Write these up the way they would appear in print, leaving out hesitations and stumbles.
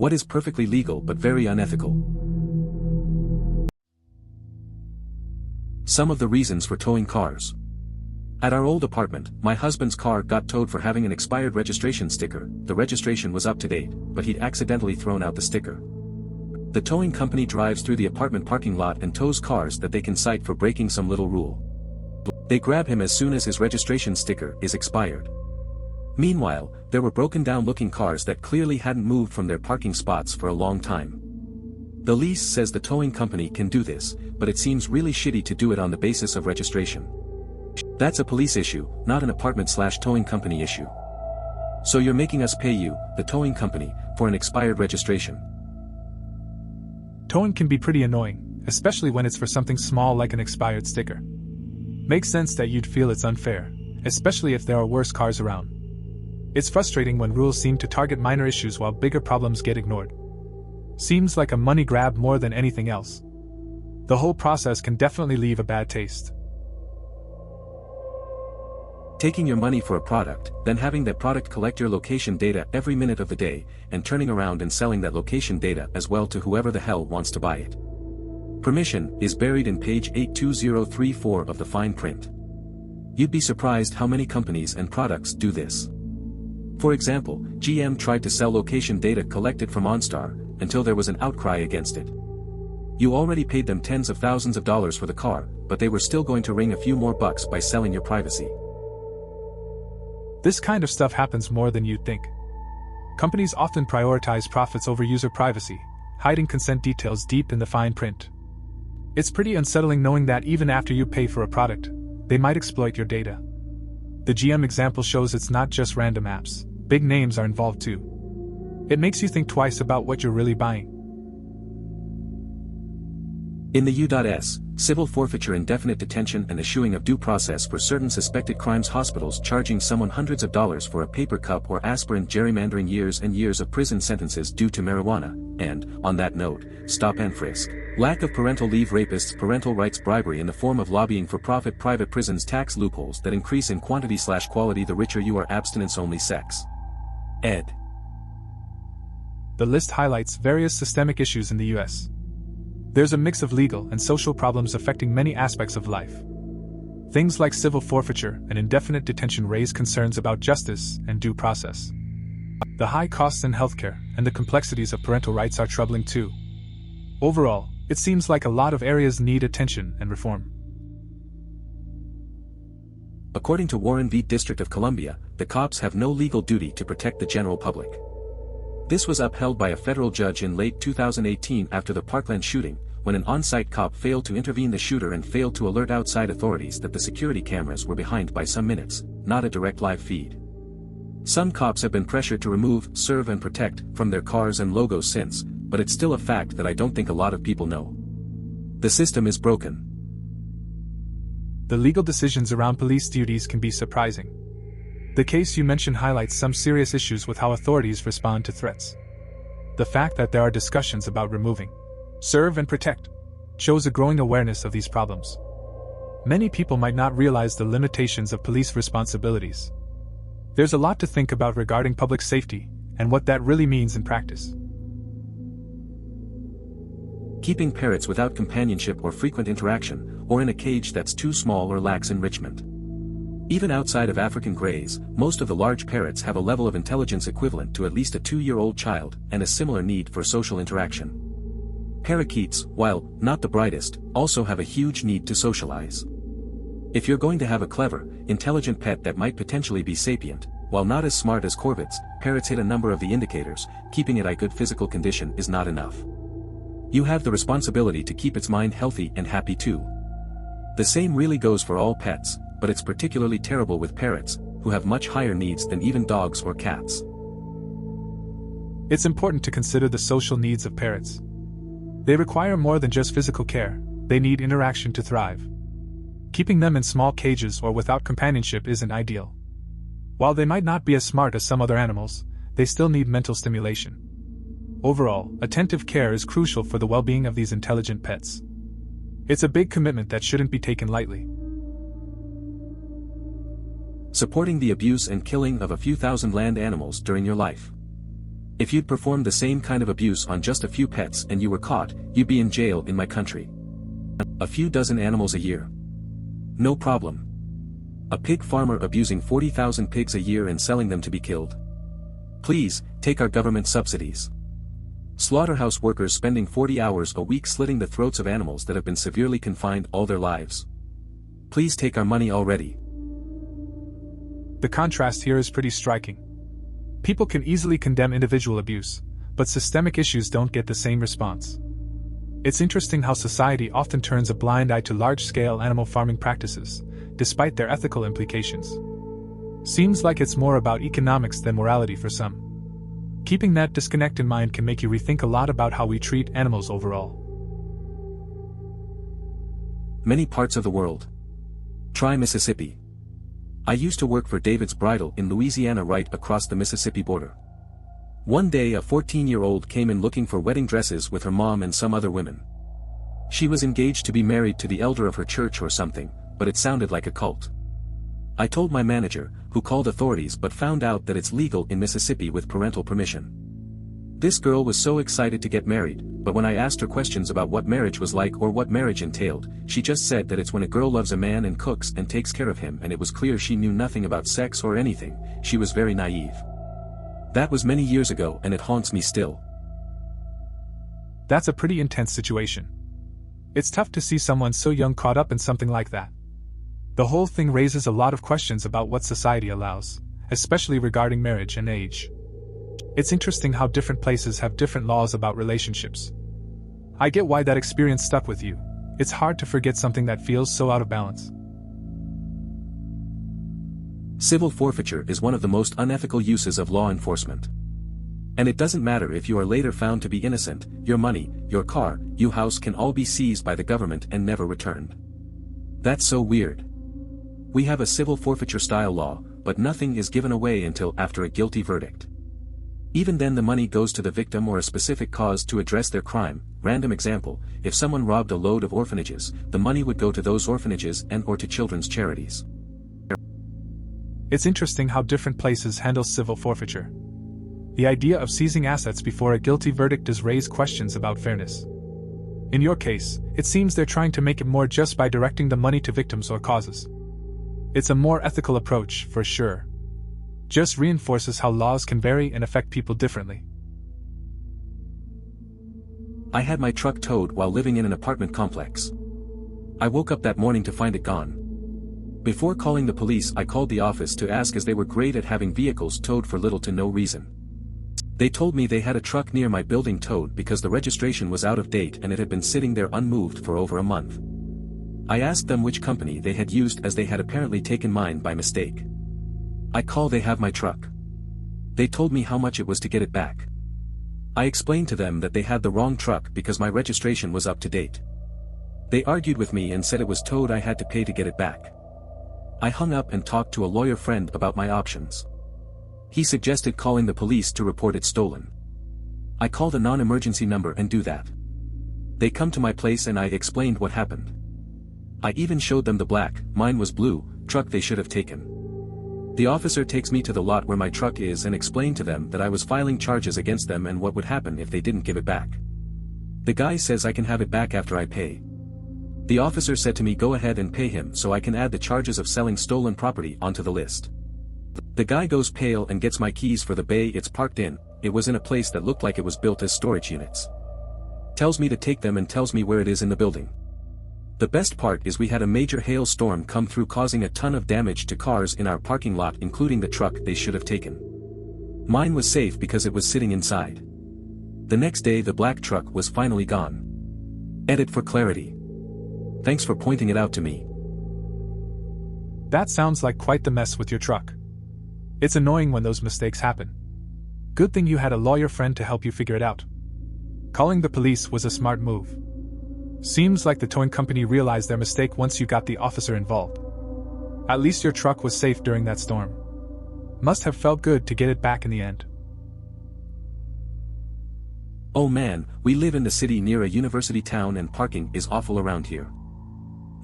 What is perfectly legal but very unethical? Some of the reasons for towing cars. At our old apartment, my husband's car got towed for having an expired registration sticker. The registration was up to date, but he'd accidentally thrown out the sticker. The towing company drives through the apartment parking lot and tows cars that they can cite for breaking some little rule. They grab him as soon as his registration sticker is expired. Meanwhile, there were broken down looking cars that clearly hadn't moved from their parking spots for a long time. The lease says the towing company can do this, but it seems really shitty to do it on the basis of registration. That's a police issue, not an apartment/towing company issue. So you're making us pay you, the towing company, for an expired registration. Towing can be pretty annoying, especially when it's for something small like an expired sticker. Makes sense that you'd feel it's unfair, especially if there are worse cars around. It's frustrating when rules seem to target minor issues while bigger problems get ignored. Seems like a money grab more than anything else. The whole process can definitely leave a bad taste. Taking your money for a product, then having that product collect your location data every minute of the day, and turning around and selling that location data as well to whoever the hell wants to buy it. Permission is buried in page 82034 of the fine print. You'd be surprised how many companies and products do this. For example, GM tried to sell location data collected from OnStar, until there was an outcry against it. You already paid them tens of thousands of dollars for the car, but they were still going to wring a few more bucks by selling your privacy. This kind of stuff happens more than you'd think. Companies often prioritize profits over user privacy, hiding consent details deep in the fine print. It's pretty unsettling knowing that even after you pay for a product, they might exploit your data. The GM example shows it's not just random apps, big names are involved too. It makes you think twice about what you're really buying. In the U.S., civil forfeiture, indefinite detention, and eschewing of due process for certain suspected crimes. Hospitals charging someone hundreds of dollars for a paper cup or aspirin, gerrymandering years and years of prison sentences due to marijuana, and, on that note, stop and frisk. Lack of parental leave, rapists, parental rights, bribery in the form of lobbying for profit, private prisons, tax loopholes that increase in quantity/quality the richer you are, abstinence-only sex. Ed. The list highlights various systemic issues in the U.S. There's a mix of legal and social problems affecting many aspects of life. Things like civil forfeiture and indefinite detention raise concerns about justice and due process. The high costs in healthcare and the complexities of parental rights are troubling too. Overall, it seems like a lot of areas need attention and reform. According to Warren v. District of Columbia, the cops have no legal duty to protect the general public. This was upheld by a federal judge in late 2018 after the Parkland shooting, when an on-site cop failed to intervene the shooter and failed to alert outside authorities that the security cameras were behind by some minutes, not a direct live feed. Some cops have been pressured to remove, serve and protect from their cars and logos since, but it's still a fact that I don't think a lot of people know. The system is broken. The legal decisions around police duties can be surprising. The case you mentioned highlights some serious issues with how authorities respond to threats. The fact that there are discussions about removing, serve and protect, shows a growing awareness of these problems. Many people might not realize the limitations of police responsibilities. There's a lot to think about regarding public safety and what that really means in practice. Keeping parrots without companionship or frequent interaction, or in a cage that's too small or lacks enrichment. Even outside of African greys, most of the large parrots have a level of intelligence equivalent to at least a 2-year-old child and a similar need for social interaction. Parakeets, while not the brightest, also have a huge need to socialize. If you're going to have a clever, intelligent pet that might potentially be sapient, while not as smart as corvids, parrots hit a number of the indicators. Keeping it in good physical condition is not enough. You have the responsibility to keep its mind healthy and happy too. The same really goes for all pets, but it's particularly terrible with parrots, who have much higher needs than even dogs or cats. It's important to consider the social needs of parrots. They require more than just physical care, they need interaction to thrive. Keeping them in small cages or without companionship isn't ideal. While they might not be as smart as some other animals, they still need mental stimulation. Overall, attentive care is crucial for the well-being of these intelligent pets. It's a big commitment that shouldn't be taken lightly. Supporting the abuse and killing of a few thousand land animals during your life. If you'd performed the same kind of abuse on just a few pets and you were caught, you'd be in jail in my country. A few dozen animals a year. No problem. A pig farmer abusing 40,000 pigs a year and selling them to be killed. Please, take our government subsidies. Slaughterhouse workers spending 40 hours a week slitting the throats of animals that have been severely confined all their lives. Please take our money already. The contrast here is pretty striking. People can easily condemn individual abuse, but systemic issues don't get the same response. It's interesting how society often turns a blind eye to large-scale animal farming practices, despite their ethical implications. Seems like it's more about economics than morality for some. Keeping that disconnect in mind can make you rethink a lot about how we treat animals overall. Many parts of the world. Try Mississippi. I used to work for David's Bridal in Louisiana right across the Mississippi border. One day a 14-year-old came in looking for wedding dresses with her mom and some other women. She was engaged to be married to the elder of her church or something, but it sounded like a cult. I told my manager, who called authorities but found out that it's legal in Mississippi with parental permission. This girl was so excited to get married, but when I asked her questions about what marriage was like or what marriage entailed, she just said that it's when a girl loves a man and cooks and takes care of him, and it was clear she knew nothing about sex or anything. She was very naive. That was many years ago and it haunts me still. That's a pretty intense situation. It's tough to see someone so young caught up in something like that. The whole thing raises a lot of questions about what society allows, especially regarding marriage and age. It's interesting how different places have different laws about relationships. I get why that experience stuck with you. It's hard to forget something that feels so out of balance. Civil forfeiture is one of the most unethical uses of law enforcement. And it doesn't matter if you are later found to be innocent, your money, your car, your house can all be seized by the government and never returned. That's so weird. We have a civil forfeiture style law, but nothing is given away until after a guilty verdict. Even then the money goes to the victim or a specific cause to address their crime. Random example, if someone robbed a load of orphanages, the money would go to those orphanages and or to children's charities. It's interesting how different places handle civil forfeiture. The idea of seizing assets before a guilty verdict does raise questions about fairness. In your case, it seems they're trying to make it more just by directing the money to victims or causes. It's a more ethical approach, for sure. Just reinforces how laws can vary and affect people differently. I had my truck towed while living in an apartment complex. I woke up that morning to find it gone. Before calling the police, I called the office to ask, as they were great at having vehicles towed for little to no reason. They told me they had a truck near my building towed because the registration was out of date and it had been sitting there unmoved for over a month. I asked them which company they had used, as they had apparently taken mine by mistake. I call, they have my truck. They told me how much it was to get it back. I explained to them that they had the wrong truck because my registration was up to date. They argued with me and said it was towed, I had to pay to get it back. I hung up and talked to a lawyer friend about my options. He suggested calling the police to report it stolen. I called a non-emergency number and do that. They come to my place and I explained what happened. I even showed them the black, mine was blue, truck they should have taken. The officer takes me to the lot where my truck is and explained to them that I was filing charges against them and what would happen if they didn't give it back. The guy says I can have it back after I pay. The officer said to me, go ahead and pay him so I can add the charges of selling stolen property onto the list. The guy goes pale and gets my keys for the bay it's parked in. It was in a place that looked like it was built as storage units. Tells me to take them and tells me where it is in the building. The best part is we had a major hailstorm come through, causing a ton of damage to cars in our parking lot, including the truck they should have taken. Mine was safe because it was sitting inside. The next day the black truck was finally gone. Edit for clarity. Thanks for pointing it out to me. That sounds like quite the mess with your truck. It's annoying when those mistakes happen. Good thing you had a lawyer friend to help you figure it out. Calling the police was a smart move. Seems like the towing company realized their mistake once you got the officer involved. At least your truck was safe during that storm. Must have felt good to get it back in the end. Oh man, we live in the city near a university town and parking is awful around here.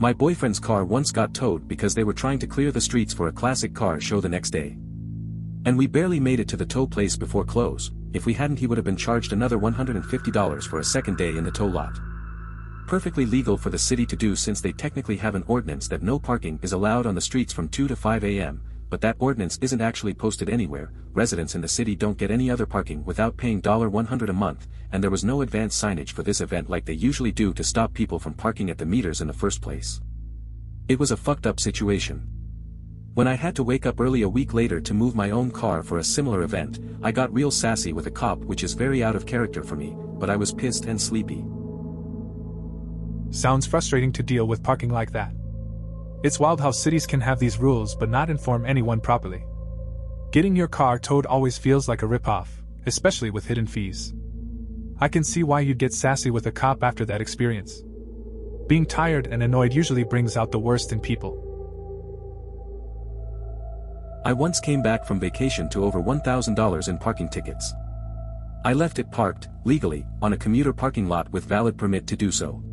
My boyfriend's car once got towed because they were trying to clear the streets for a classic car show the next day. And we barely made it to the tow place before close. if we hadn't he would have been charged another $150 for a second day in the tow lot. Perfectly legal for the city to do since they technically have an ordinance that no parking is allowed on the streets from 2 to 5 a.m., but that ordinance isn't actually posted anywhere. Residents in the city don't get any other parking without paying $100 a month, and there was no advance signage for this event like they usually do to stop people from parking at the meters in the first place. It was a fucked up situation. When I had to wake up early a week later to move my own car for a similar event, I got real sassy with a cop, which is very out of character for me, but I was pissed and sleepy. Sounds frustrating to deal with parking like that. It's wild how cities can have these rules but not inform anyone properly. Getting your car towed always feels like a ripoff, especially with hidden fees. I can see why you'd get sassy with a cop after that experience. Being tired and annoyed usually brings out the worst in people. I once came back from vacation to over $1,000 in parking tickets. I left it parked, legally, on a commuter parking lot with valid permit to do so.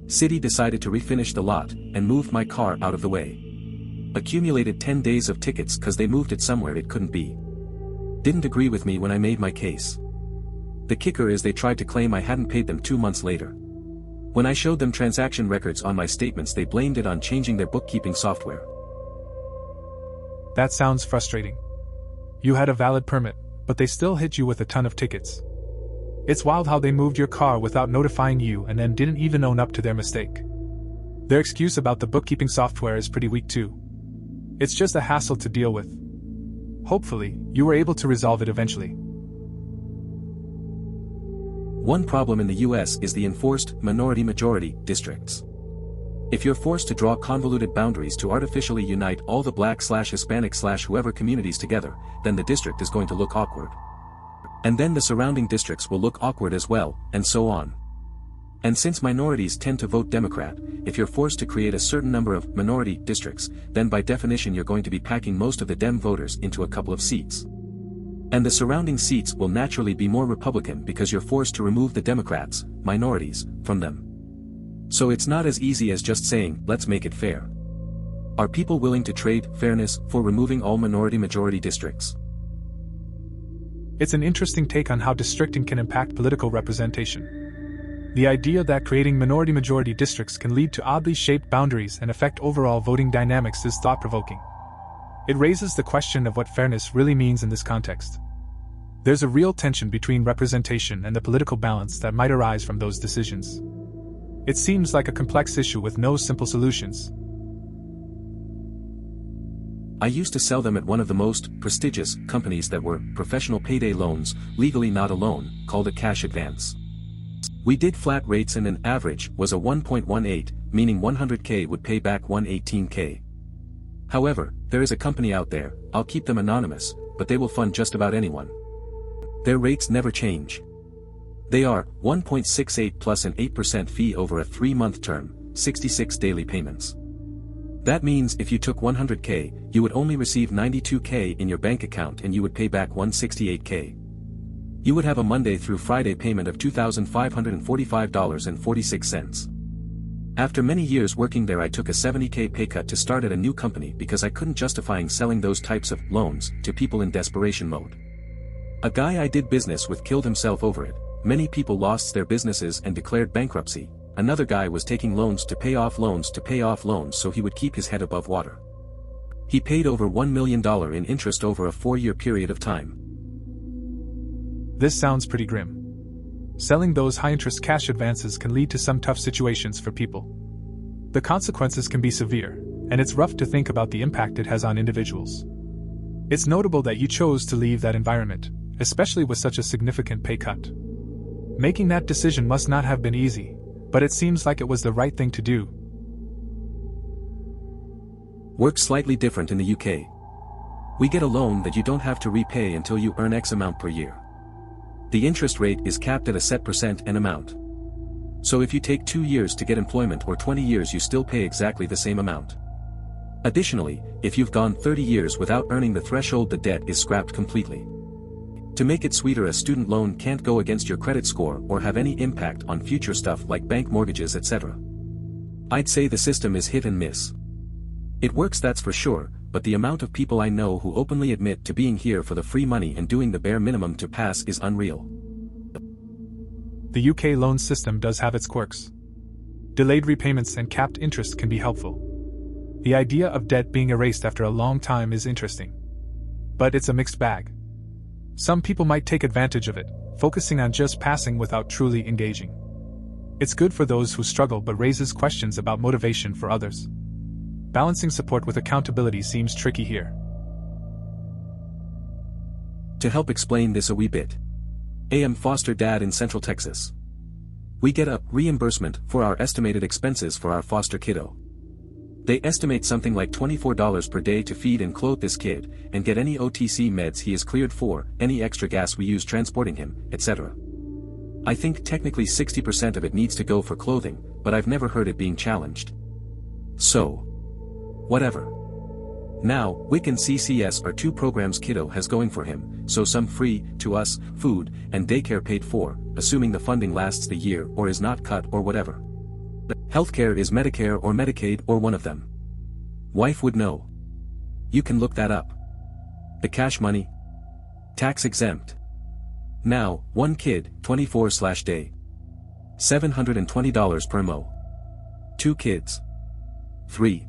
City decided to refinish the lot, and moved my car out of the way. Accumulated 10 days of tickets cause they moved it somewhere it couldn't be. Didn't agree with me when I made my case. The kicker is they tried to claim I hadn't paid them 2 months later. When I showed them transaction records on my statements they blamed it on changing their bookkeeping software. That sounds frustrating. You had a valid permit, but they still hit you with a ton of tickets. It's wild how they moved your car without notifying you and then didn't even own up to their mistake. Their excuse about the bookkeeping software is pretty weak too. It's just a hassle to deal with. Hopefully, you were able to resolve it eventually. One problem in the US is the enforced minority-majority districts. If you're forced to draw convoluted boundaries to artificially unite all the Black/Hispanic/whoever communities together, then the district is going to look awkward. And then the surrounding districts will look awkward as well, and so on. And since minorities tend to vote Democrat, if you're forced to create a certain number of minority districts, then by definition you're going to be packing most of the Dem voters into a couple of seats. And the surrounding seats will naturally be more Republican because you're forced to remove the Democrats, minorities, from them. So it's not as easy as just saying, let's make it fair. Are people willing to trade fairness for removing all minority-majority districts? It's an interesting take on how districting can impact political representation. The idea that creating minority-majority districts can lead to oddly shaped boundaries and affect overall voting dynamics is thought-provoking. It raises the question of what fairness really means in this context. There's a real tension between representation and the political balance that might arise from those decisions. It seems like a complex issue with no simple solutions. I used to sell them at one of the most prestigious companies that were professional payday loans, legally not a loan, called a cash advance. We did flat rates and an average was a 1.18, meaning 100K would pay back 118K. However, there is a company out there, I'll keep them anonymous, but they will fund just about anyone. Their rates never change. They are 1.68 plus an 8% fee over a 3-month term, 66 daily payments. That means if you took 100K, you would only receive 92K in your bank account and you would pay back 168K. You would have a Monday through Friday payment of $2,545.46. After many years working there I took a 70K pay cut to start at a new company because I couldn't justify selling those types of loans to people in desperation mode. A guy I did business with killed himself over it, many people lost their businesses and declared bankruptcy. Another guy was taking loans to pay off loans so he would keep his head above water. He paid over $1 million in interest over a 4-year period of time. This sounds pretty grim. Selling those high-interest cash advances can lead to some tough situations for people. The consequences can be severe, and it's rough to think about the impact it has on individuals. It's notable that you chose to leave that environment, especially with such a significant pay cut. Making that decision must not have been easy, but it seems like it was the right thing to do. Works slightly different in the UK. We get a loan that you don't have to repay until you earn X amount per year. The interest rate is capped at a set percent and amount. So if you take 2 years to get employment or 20 years you still pay exactly the same amount. Additionally, if you've gone 30 years without earning the threshold the debt is scrapped completely. To make it sweeter, a student loan can't go against your credit score or have any impact on future stuff like bank mortgages, etc. I'd say the system is hit and miss. It works, that's for sure, but the amount of people I know who openly admit to being here for the free money and doing the bare minimum to pass is unreal. The UK loan system does have its quirks. Delayed repayments and capped interest can be helpful. The idea of debt being erased after a long time is interesting. But it's a mixed bag. Some people might take advantage of it, focusing on just passing without truly engaging. It's good for those who struggle but raises questions about motivation for others. Balancing support with accountability seems tricky here. To help explain this a wee bit. I am foster dad in Central Texas. We get a reimbursement for our estimated expenses for our foster kiddo. They estimate something like $24 per day to feed and clothe this kid, and get any OTC meds he is cleared for, any extra gas we use transporting him, etc. I think technically 60% of it needs to go for clothing, but I've never heard it being challenged. So, whatever. Now, WIC and CCS are two programs kiddo has going for him, so some free, to us, food, and daycare paid for, assuming the funding lasts the year or is not cut or whatever. Healthcare is Medicare or Medicaid or one of them. Wife would know. You can look that up. The cash money. Tax exempt. Now, one kid, 24/day. $720 per mo. 2 kids. 3.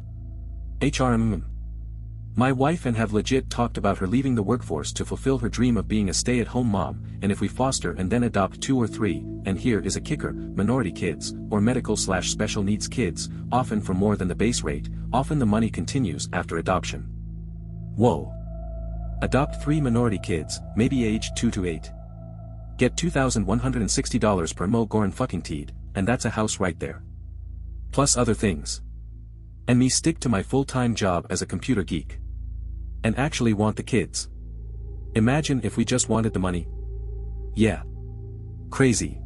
HRMM. My wife and have legit talked about her leaving the workforce to fulfill her dream of being a stay-at-home mom, and if we foster and then adopt 2 or 3, and here is a kicker, minority kids, or medical/special needs kids, often for more than the base rate, often the money continues after adoption. Whoa. Adopt 3 minority kids, maybe aged 2 to 8. Get $2,160 per mo gorn fucking teed, and that's a house right there. Plus other things. And me stick to my full-time job as a computer geek. And actually want the kids. Imagine if we just wanted the money. Yeah. Crazy.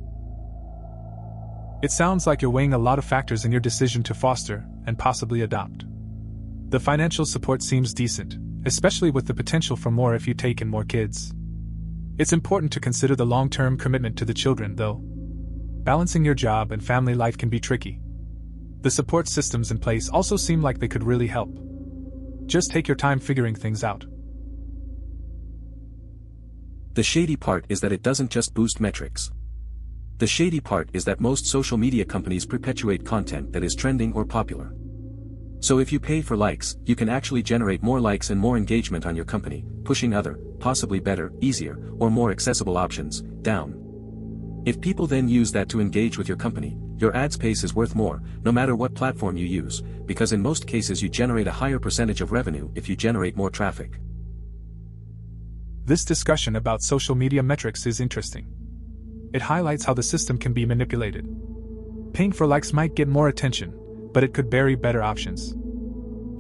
It sounds like you're weighing a lot of factors in your decision to foster, and possibly adopt. The financial support seems decent, especially with the potential for more if you take in more kids. It's important to consider the long-term commitment to the children, though. Balancing your job and family life can be tricky. The support systems in place also seem like they could really help. Just take your time figuring things out. The shady part is that it doesn't just boost metrics. The shady part is that most social media companies perpetuate content that is trending or popular. So if you pay for likes, you can actually generate more likes and more engagement on your company, pushing other, possibly better, easier, or more accessible options, down. If people then use that to engage with your company, your ad space is worth more, no matter what platform you use, because in most cases you generate a higher percentage of revenue if you generate more traffic. This discussion about social media metrics is interesting. It highlights how the system can be manipulated. Paying for likes might get more attention, but it could bury better options.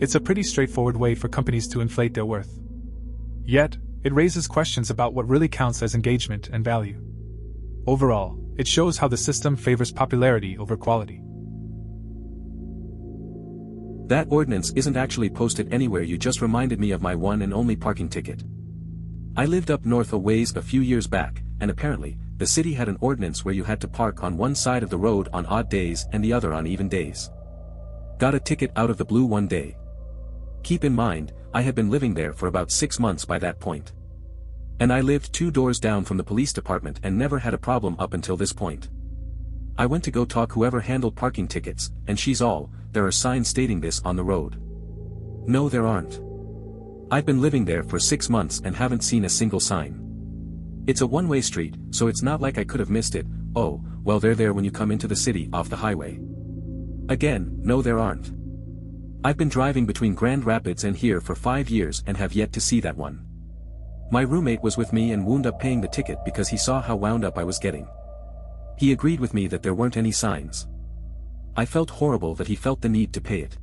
It's a pretty straightforward way for companies to inflate their worth. Yet, it raises questions about what really counts as engagement and value. Overall, it shows how the system favors popularity over quality. That ordinance isn't actually posted anywhere. You just reminded me of my one and only parking ticket. I lived up north a ways a few years back, and apparently, the city had an ordinance where you had to park on one side of the road on odd days and the other on even days. Got a ticket out of the blue one day. Keep in mind, I had been living there for about 6 months by that point. And I lived 2 doors down from the police department and never had a problem up until this point. I went to go talk whoever handled parking tickets, and she's all, there are signs stating this on the road. No, there aren't. I've been living there for 6 months and haven't seen a single sign. It's a one-way street, so it's not like I could have missed it. Oh, well, they're there when you come into the city off the highway. Again, no, there aren't. I've been driving between Grand Rapids and here for 5 years and have yet to see that one. My roommate was with me and wound up paying the ticket because he saw how wound up I was getting. He agreed with me that there weren't any signs. I felt horrible that he felt the need to pay it.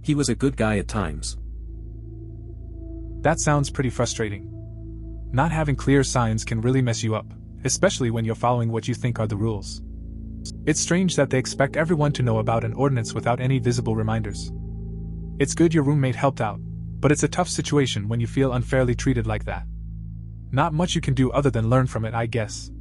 He was a good guy at times. That sounds pretty frustrating. Not having clear signs can really mess you up, especially when you're following what you think are the rules. It's strange that they expect everyone to know about an ordinance without any visible reminders. It's good your roommate helped out, but it's a tough situation when you feel unfairly treated like that. Not much you can do other than learn from it, I guess.